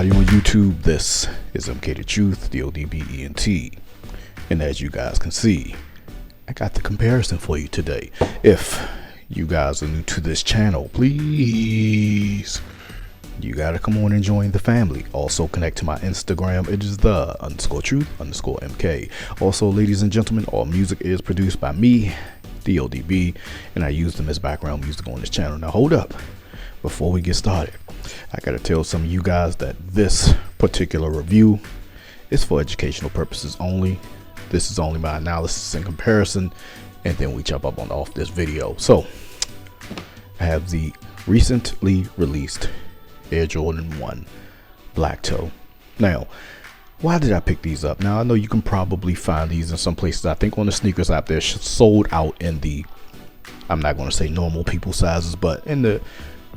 everybody on YouTube. This is MK the Truth, DODBENT. And as you guys can see, I got the comparison for you today. If you guys are new to this channel, please, you gotta come on and join the family. Also connect to my Instagram. It is the_truth_MK. Also, ladies and gentlemen, all music is produced by me, DODB, and I use them as background music on this channel. Now hold up, before we get started, I gotta tell some of you guys that this particular review is for educational purposes only. This is only my analysis and comparison, and then we jump up on off this video. So I have the recently released Air Jordan 1 Black Toe. Now, why did I pick these up? Now, I know you can probably find these in some places. I think on the sneakers app, they're sold out in the, I'm not going to say normal people sizes, but in the,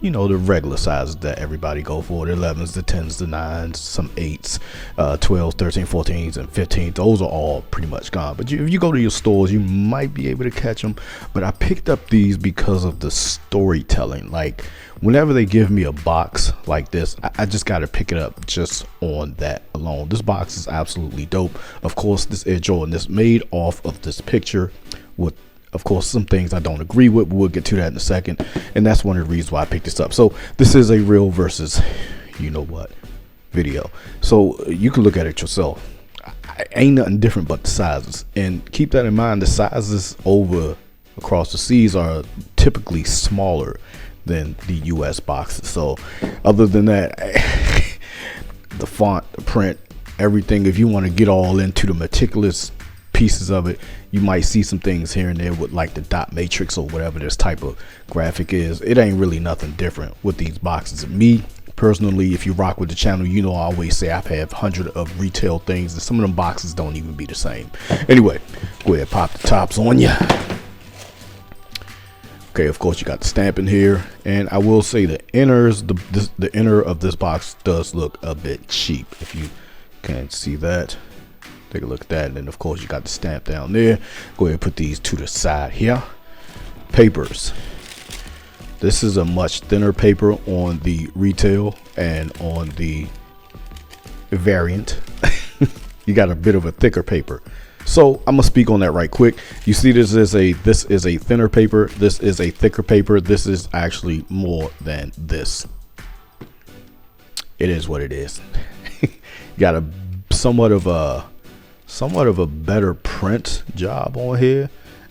you know, the regular sizes that everybody go for, the 11s, the 10s, the 9s, some 8s, 12s, 13, 14s, and 15s. Those are all pretty much gone. But if you go to your stores, you might be able to catch them. But I picked up these because of the storytelling. Like, whenever they give me a box like this, I just got to pick it up just on that alone. This box is absolutely dope. Of course, this Air Jordan is made off of this picture with, of course, some things I don't agree with, but we'll get to that in a second. And that's one of the reasons why I picked this up. So this is a real versus you know what video. So you can look at it yourself. Ain't nothing different but the sizes. And keep that in mind, the sizes over across the seas are typically smaller than the US boxes. So other than that, the font, the print, everything, if you want to get all into the meticulous pieces of it, you might see some things here and there with like the dot matrix or whatever this type of graphic is. It ain't really nothing different with these boxes. Me personally, if you rock with the channel, you know I always say I've had hundreds of retail things, and some of them boxes don't even be the same. Anyway, go ahead, pop the tops on you. Okay, of course you got the stamp in here, and I will say the inners, the inner of this box does look a bit cheap. If you can't see that, take a look at that. And then of course you got the stamp down there. Go ahead and put these to the side here. Papers. This is a much thinner paper on the retail and on the variant. You got a bit of a thicker paper. So I'm gonna speak on that right quick. You see, this is a thinner paper. This is a thicker paper. This is actually more than this. It is what it is. You got a somewhat of a better print job on here.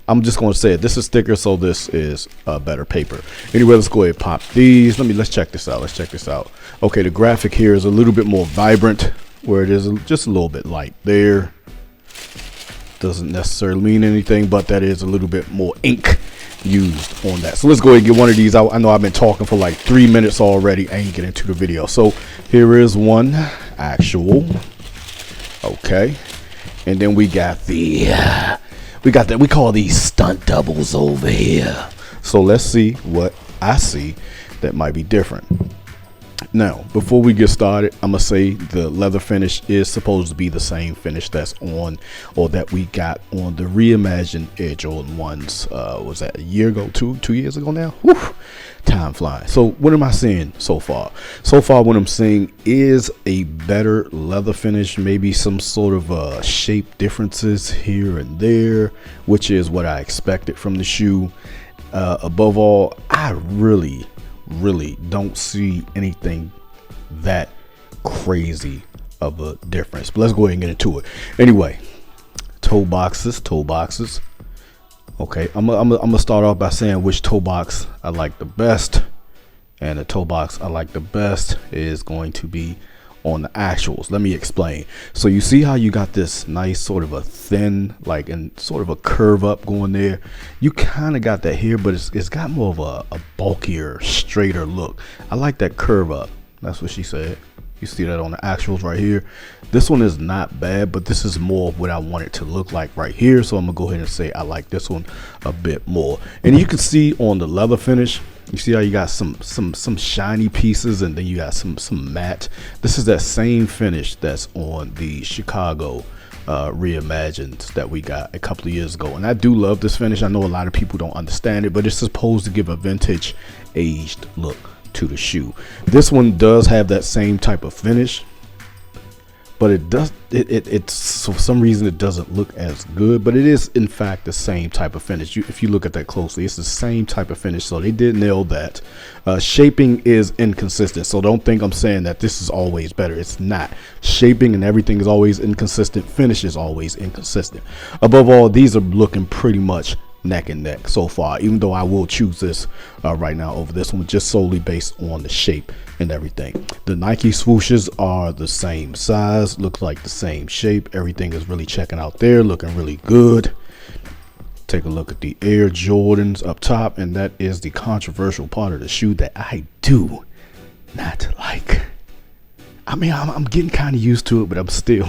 I'm just going to say it. This is thicker, so this is a better paper. Anyway, let's go ahead and pop these. Let's check this out. Let's check this out. Okay, the graphic here is a little bit more vibrant, where it is just a little bit light there. Doesn't necessarily mean anything, but that is a little bit more ink used on that. So let's go ahead and get one of these out. I know I've been talking for like 3 minutes already. I ain't get into the video. So here is one actual. Okay, and then we got that we call these stunt doubles over here. So let's see what I see that might be different. Now, before we get started, I'm gonna say the leather finish is supposed to be the same finish that's on, or that we got on the Reimagined Air Jordan 1s. Was that a year ago, two years ago now? Whew, time flying. So what am I seeing so far? So far, what I'm seeing is a better leather finish, maybe some sort of shape differences here and there, which is what I expected from the shoe. Above all, I really don't see anything that crazy of a difference, but let's go ahead and get into it. Anyway, toe boxes. Okay, I'm gonna start off by saying which toe box I like the best, and the toe box I like the best is going to be on the actuals. Let me explain. So you see how you got this nice sort of a thin, like, and sort of a curve up going there. You kind of got that here, but it's got more of a bulkier, straighter look. I like that curve up. That's what she said. You see that on the actuals right here. This one is not bad, but this is more of what I want it to look like right here. So I'm gonna go ahead and say I like this one a bit more. And you can see on the leather finish, you see how you got some shiny pieces, and then you got some matte. This is that same finish that's on the Chicago Reimagined that we got a couple of years ago, and I do love this finish. I know a lot of people don't understand it, but it's supposed to give a vintage aged look to the shoe. This one does have that same type of finish, but it's for some reason it doesn't look as good, but it is in fact the same type of finish. If you look at that closely, it's the same type of finish, so they did nail that. Shaping is inconsistent, so don't think I'm saying that this is always better. It's not. Shaping and everything is always inconsistent. Finish is always inconsistent. Above all, these are looking pretty much neck and neck so far, even though I will choose this right now over this one, just solely based on the shape and everything. The Nike swooshes are the same size, look like the same shape. Everything is really checking out there, looking really good. Take a look at the Air Jordans up top, and that is the controversial part of the shoe that I do not like. I mean, I'm getting kind of used to it, but I'm still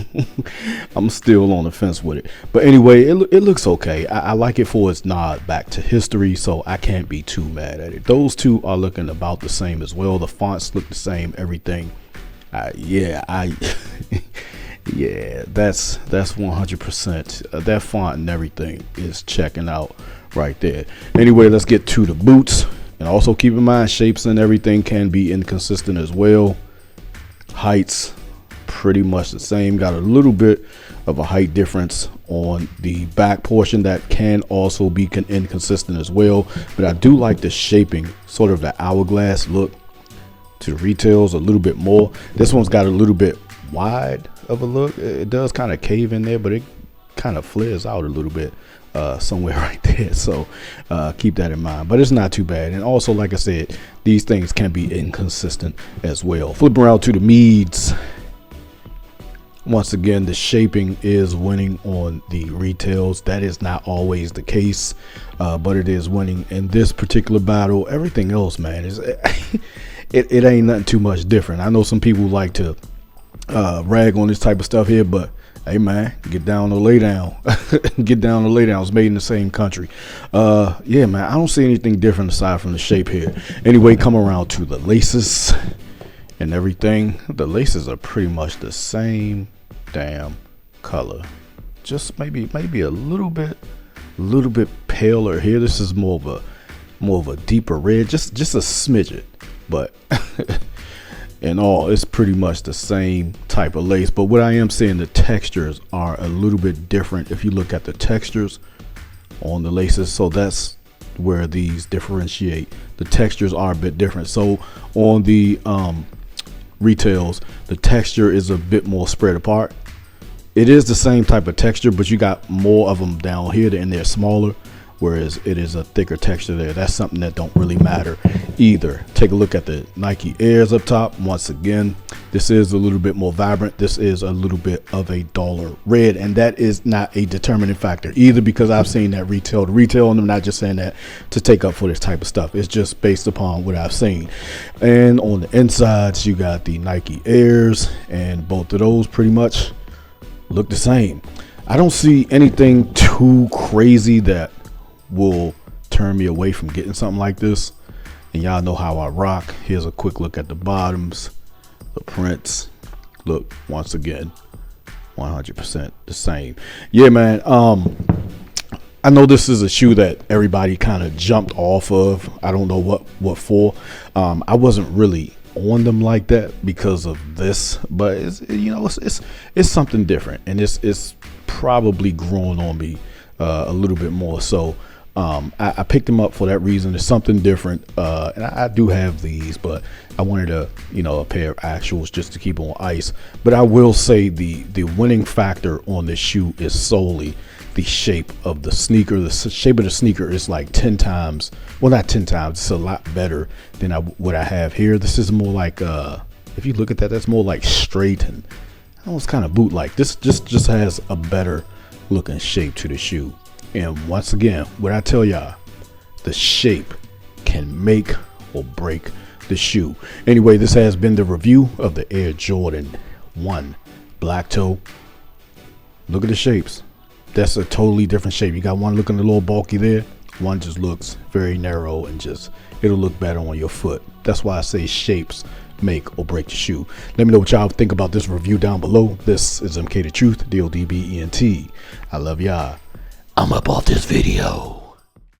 on the fence with it. But anyway, it looks okay. I like it for its nod back to history, so I can't be too mad at it. Those two are looking about the same as well. The fonts look the same, everything. Yeah, that's 100%. That font and everything is checking out right there. Anyway, let's get to the boots. And also keep in mind, shapes and everything can be inconsistent as well. Heights pretty much the same, got a little bit of a height difference on the back portion that can also be inconsistent as well, but I do like the shaping, sort of the hourglass look to the retails a little bit more. This one's got a little bit wide of a look. It does kind of cave in there, but it kind of flares out a little bit somewhere right there, so keep that in mind, but it's not too bad. And also, like I said, these things can be inconsistent as well. Flipping around to the Meads, once again the shaping is winning on the retails. That is not always the case, but it is winning in this particular battle. Everything else, man, is it ain't nothing too much different. I know some people like to rag on this type of stuff here, but hey man, get down or lay down. Get down or lay down. It's made in the same country. Yeah man, I don't see anything different aside from the shape here. Anyway, come around to the laces and everything. The laces are pretty much the same damn color, just maybe a little bit paler here. This is more of a deeper red, just a smidget, but in all, it's pretty much the same type of lace. But what I am saying, the textures are a little bit different if you look at the textures on the laces. So that's where these differentiate. The textures are a bit different. So on the retails, the texture is a bit more spread apart. It is the same type of texture, but you got more of them down here and they're smaller, whereas it is a thicker texture there. That's something that don't really matter either. Take a look at the Nike Airs up top. Once again, this is a little bit more vibrant. This is a little bit of a duller red, and that is not a determining factor either, because I've seen that retail to retail, and I'm not just saying that to take up for this type of stuff. It's just based upon what I've seen. And on the insides, you got the Nike Airs, and both of those pretty much look the same. I don't see anything too crazy that will turn me away from getting something like this. And y'all know how I rock. Here's a quick look at the bottoms, the prints. Look, once again, 100% the same. Yeah man, I know this is a shoe that everybody kind of jumped off of. I don't know what for. I wasn't really on them like that because of this, but it's, you know, it's something different, and it's probably grown on me a little bit more. So I picked them up for that reason. It's something different, and I do have these, but I wanted a pair of actuals just to keep on ice. But I will say the winning factor on this shoe is solely the shape of the sneaker. The shape of the sneaker is like 10 times, well, not 10 times, it's a lot better than what I have here. This is more like if you look at that, that's more like straight and almost kind of boot like. This just has a better looking shape to the shoe. And once again, what I tell y'all, the shape can make or break the shoe. Anyway, this has been the review of the Air Jordan 1 Black Toe. Look at the shapes. That's a totally different shape. You got one looking a little bulky there. One just looks very narrow and just, it'll look better on your foot. That's why I say shapes make or break the shoe. Let me know what y'all think about this review down below. This is MK the Truth, DODBENT. I love y'all. I'm up off this video.